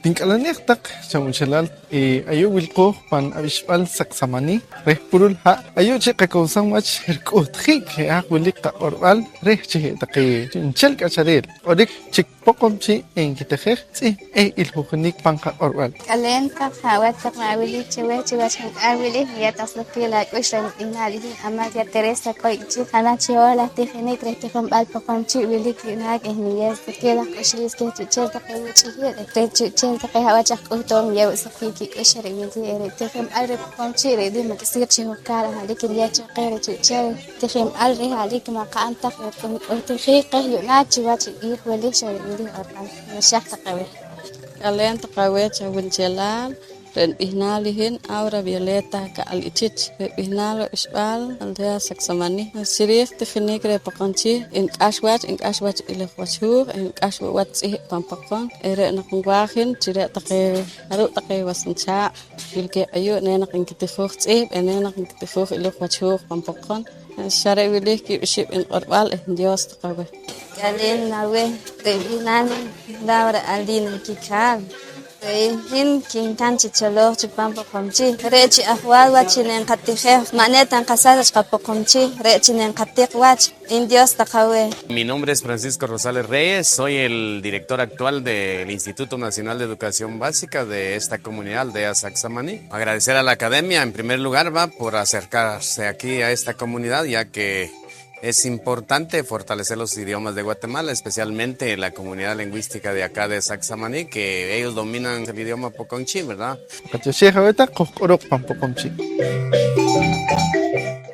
Tinkalaniqtaq chamuchalal ayu wilqu pan abishbal saksamani reh purul ha ayu chiqakawsan wach herk'utjik aq wilik orbal reh chihe taqi chinchal k'acharel orik chikpoqomchi enkitejej tz'i ilhujunik panqa orbal Kalenta hawataq mawili chiwechi wachkan awili yatasloqila kushran inalihi amalia Teresa koichi anachi hola tijinik reh tijum alpoqomchi wilik yunak ehniyas kila kushris ke chuchel taqewichi reh chuchel taqe hawachaq utom yaw saqiki kushri winti ere tijum alre poqomchi re di makisir chihokala halik yacha qere chuchel tijum alre halik maqam taq utjiqa yunachi wachi ihwali shari wili orqan mashaq taqewi Kalenta kawecha winchelan ren ihnalihin aura violeta ka alichich ihnalo isbal aldea saksamani sirih tikhnik re pakanchi in ashwach ilkhwachu in ashwach pampakon ere nakwahin chire taqe aru taqe wasancha ilke ayu nena qinkitkhukh tsib enena qinkitkhukh ilkhwachu pampakon share wilih ki shib in qorbal dios taqawe Kalen nawe tebinan daura aldin kikal hin kintan chicholo chupampo komchi rechi ahwal wachinen qatije manetan qasas qapokomchi rechinen qatiq wach indios taqawe. Mi nombre es Francisco Rosales Reyes, soy el director actual del Instituto Nacional de Educación Básica de esta comunidad de Sacsamaní. Agradecer a la academia en primer lugar por acercarse aquí a esta comunidad, ya que es importante fortalecer los idiomas de Guatemala, especialmente la comunidad lingüística de acá de Sacsamaní, que ellos dominan el idioma poconchi, ¿verdad? Qachashe haweta qoqorok pampoqomchi